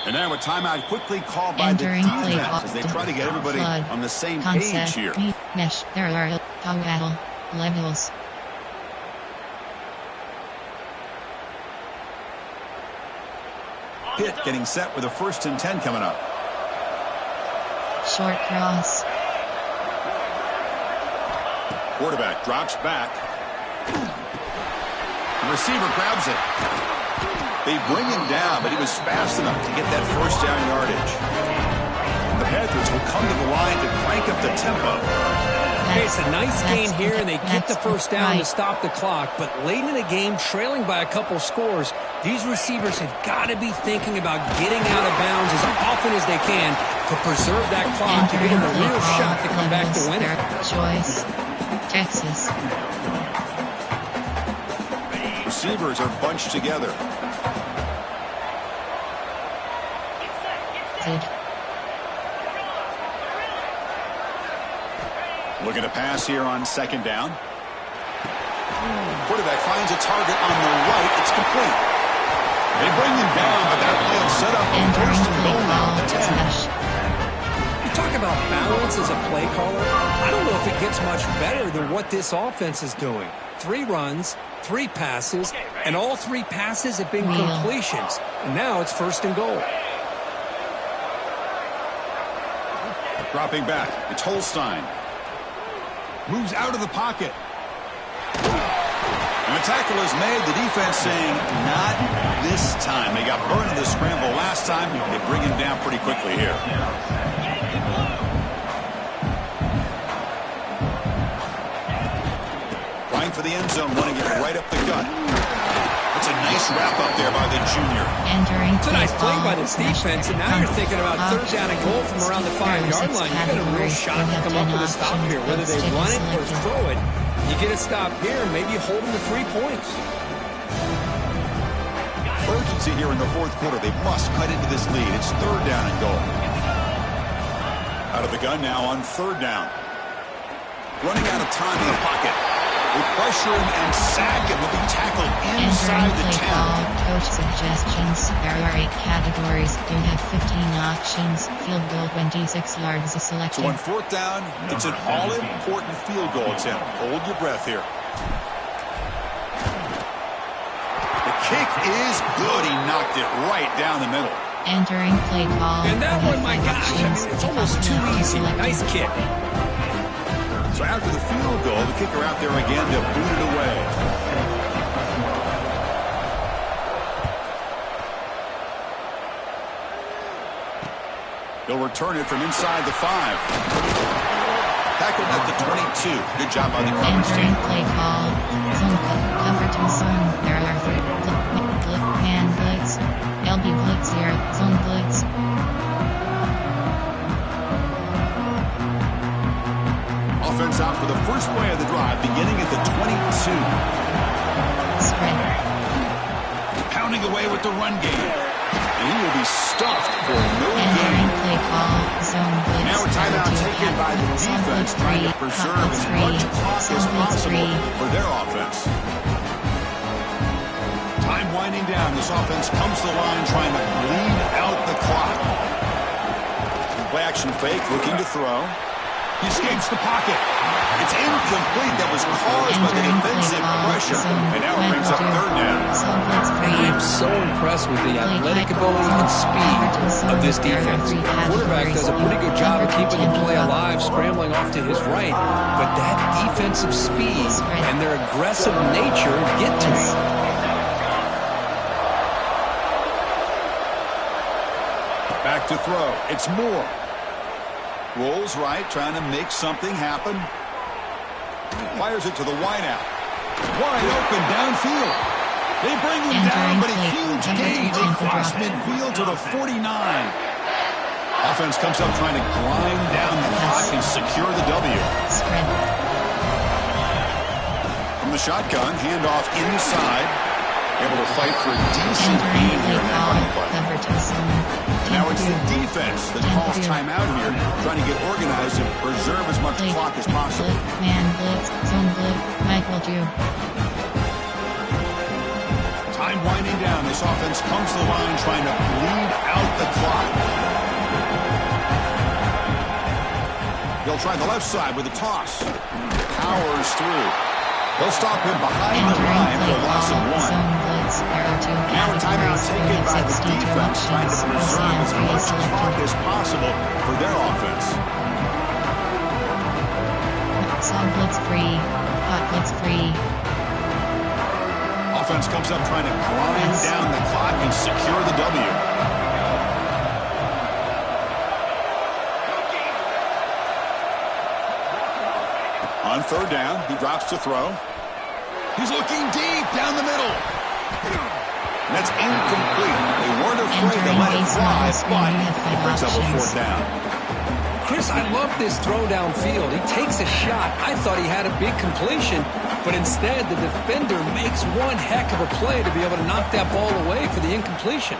And now a timeout quickly called by the defense as they try to get everybody on the same page here. There are levels. Pitt getting set with a 1st and 10 coming up. Short cross. Quarterback drops back. The receiver grabs it. They bring him down, but he was fast enough to get that 1st down yardage. And the Panthers will come to the line to crank up the tempo. It's a nice gain here, and they get the 1st down to stop the clock. But late in the game, trailing by a couple scores, these receivers have got to be thinking about getting out of bounds as often as they can to preserve that clock to give them a real shot to come back to win it. Choice, Texas. Receivers are bunched together. Looking to pass here on 2nd down. Quarterback finds a target on the right. It's complete. They bring him down, but that will set up a 1st and goal now at the 10. You talk about balance as a play caller. I don't know if it gets much better than what this offense is doing. 3 runs, 3 passes, and all 3 passes have been completions. And now it's 1st and goal. Dropping back, it's Holstein. Moves out of the pocket. And the tackle is made. The defense saying, not this time. They got burned in the scramble last time. They bring him down pretty quickly here. Trying for the end zone, running it right up the gut. That's a nice wrap up there by the junior. It's a nice play by this defense, and now you're thinking about 3rd down and goal from around the 5-yard line. You got a real shot to come up with a stop here, whether they run it or throw it. You get a stop here, maybe you hold them to 3 points. Urgency here in the 4th quarter. They must cut into this lead. It's 3rd down and goal. Out of the gun now on 3rd down. Running out of time in the pocket. They pressure him and sack him. He'll be tackled inside the 10. Coach suggestions. There are 8 categories. You have 15 options. Field goal 26 yards is selected. So on 4th down, it's an all-important field goal attempt. Hold your breath here. The kick is good. He knocked it right down the middle. Entering play call. And that one, my gosh, I mean, it's almost too easy. Nice kick. So after the field goal, the kicker out there again to boot it away. They'll return it from inside the 5. Tackled at the 22. Good job by the coverage team. Entering play call. Zone cover to zone. There are man blitz. LB blitz here. Zone blitz. Offense out for the first play of the drive, beginning at the 22. Spread. Pounding away with the run game. And he will be stuffed for no Entering gain. play call. Zone blitz. Now a timeout taken by the defense, trying to preserve as much clock as possible for their offense. Time winding down. This offense comes to the line trying to bleed out the clock. Play action fake, looking to throw. He escapes the pocket. It's incomplete. That was caused by the defensive pressure. And now it brings up 3rd down. I'm so impressed with the athletic ability and speed of this defense. The quarterback does a pretty good job of keeping the play alive, scrambling off to his right. But that defensive speed and their aggressive nature get to him. Back to throw. It's Moore. Rolls right, trying to make something happen. Fires it to the wideout. Wide open downfield. They bring him down, but a huge gain across midfield to the 49. Offense comes up trying to grind down the clock and secure the W. From the shotgun, handoff inside. Able to fight for a decent gain here in that running play. And now it's the defense that calls timeout here, trying to get organized and preserve as much clock as possible. Man blitz, zone blitz, Michael Jew. Time winding down. This offense comes to the line trying to bleed out the clock. He'll try the left side with a toss. Powers through. They'll stop him behind the line for a loss of 1. Now a timeout taken by the defense, trying to preserve as much clock as possible for their offense. Song blitz free. Hot blitz free. Offense comes up trying to grind down the clock and secure the W. On third down, he drops to throw. He's looking deep down the middle. And that's incomplete. They weren't afraid to let it fly, but he brings up a fourth down. Chris, I love this throw downfield. He takes a shot. I thought he had a big completion, but instead the defender makes one heck of a play to be able to knock that ball away for the incompletion.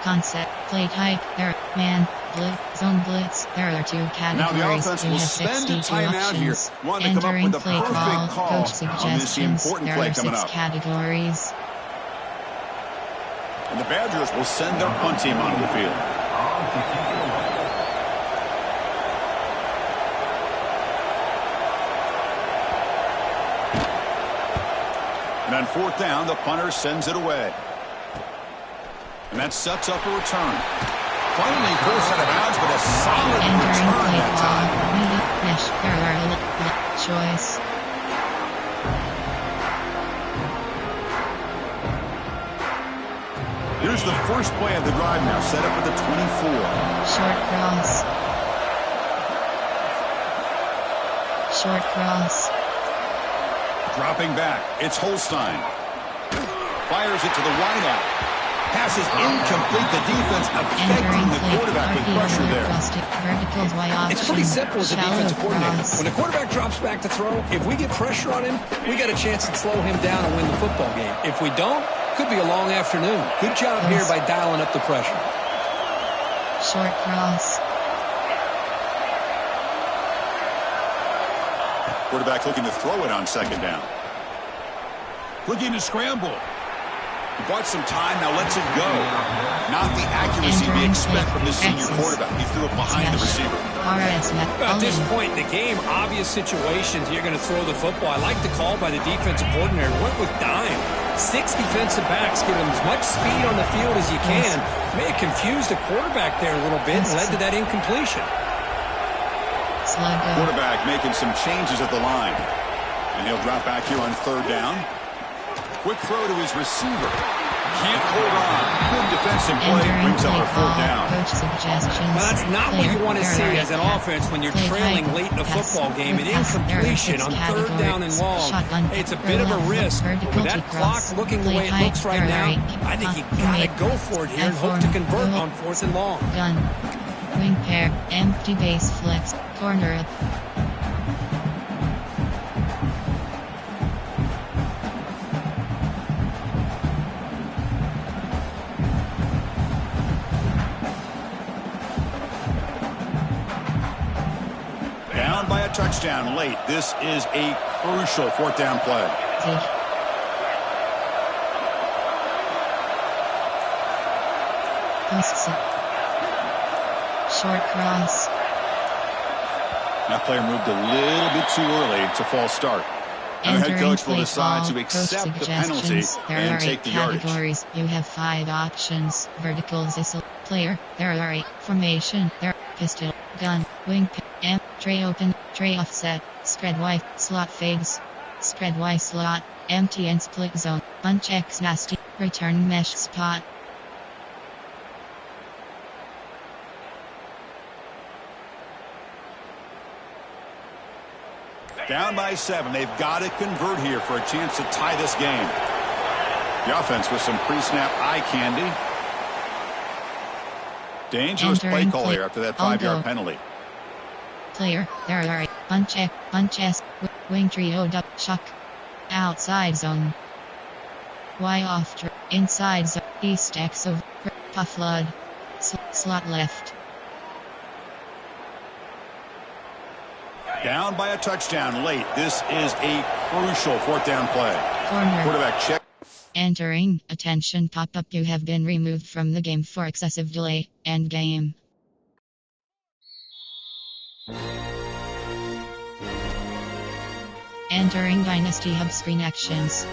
Concept, play type, there, man, blitz, zone blitz. There are 2 categories. Now the offense will spend a timeout here. Want to come up with the perfect call on this important play coming up. Categories. And the Badgers will send their punt team onto the field. And on fourth down, the punter sends it away. And that sets up a return. Finally forced out of bounds, but a solid return that time. Choice. Here's the first play of the drive now, set up at the 24. Short cross. Short cross. Dropping back, it's Holstein. Fires it to the wideout. Pass is incomplete. The defense affecting the quarterback with pressure there. It's pretty simple as a defensive coordinator. When the quarterback drops back to throw, if we get pressure on him, we got a chance to slow him down and win the football game. If we don't, could be a long afternoon. Good job here by dialing up the pressure. Short cross. Quarterback looking to throw it on second down. Looking to scramble. He bought some time, now lets it go. Not the accuracy we expect from this senior quarterback. He threw it behind the receiver. At this point in the game, obvious situations, you're going to throw the football. I like the call by the defensive coordinator. Went with dime. 6 defensive backs, give him as much speed on the field as you can. May have confused the quarterback there a little bit and led to that incompletion. Quarterback making some changes at the line. And he'll drop back here on third down. Quick throw to his receiver. Can't hold on. Good defensive play. Brings up a fourth down. Well, that's not what you want to see as an offense when you're trailing late in the football game. An incompletion on third down and long. Hey, it's a bit of a risk. With that clock looking the way it looks right now, I think you got to go for it here and hope to convert on fourth and long. Gun. Wing pair. Empty base flex. Corner. Touchdown late. This is a crucial fourth down play. Short cross. That player moved a little bit too early. It's a false start. And the head coach will decide to accept the penalty and take the yardage. You have 5 options. Vertical zissel. Player. There are 8. Formation. There. Pistol. Gun. Wing. Amp. Tray open. Tray offset. Spread Y. Slot fades. Spread Y slot. Empty and split zone. Bunch X nasty. Return mesh spot. Down by 7. They've got to convert here for a chance to tie this game. The offense with some pre-snap eye candy. Dangerous play call here after that 5-yard penalty. Player, there are bunch X, Wing trio shock. Outside zone. Y off. Inside zone. East X of. Puff flood. Slot left. Down by a touchdown late. This is a crucial fourth down play. Corner. Quarterback check. Entering. Attention pop-up. You have been removed from the game for excessive delay. End game. Entering Dynasty Hub screen actions.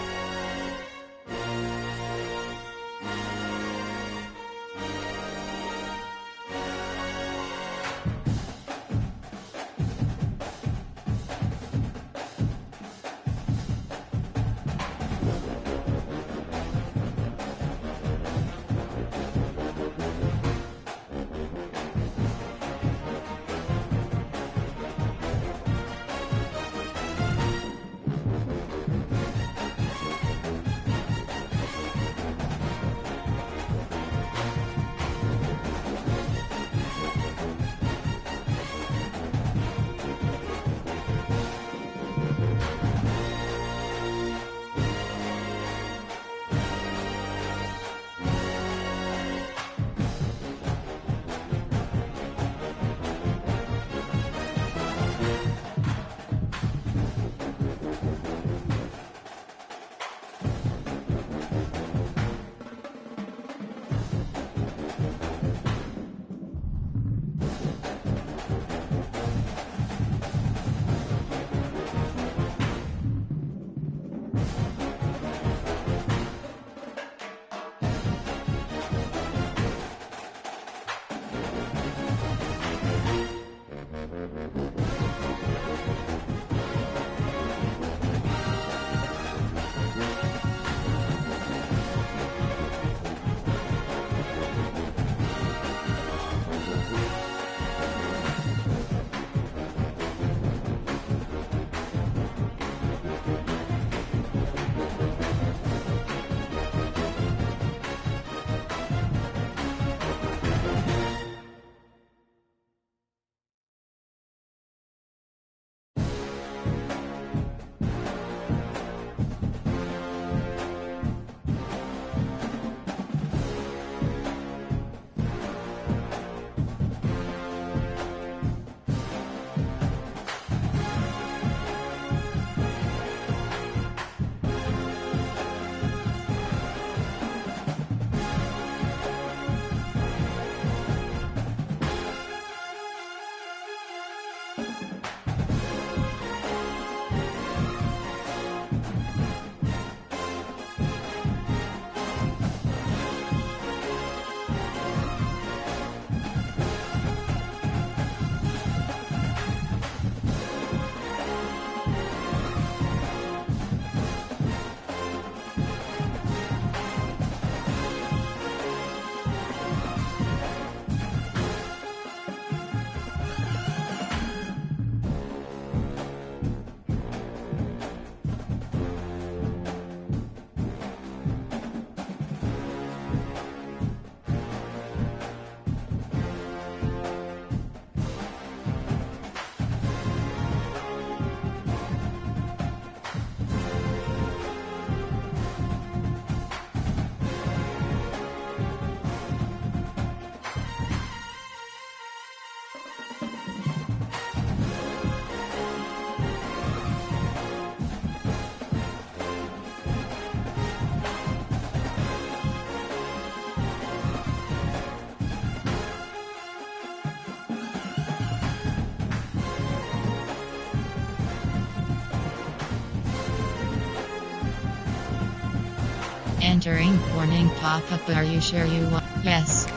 Entering warning pop-up. Are you sure you want? Yes.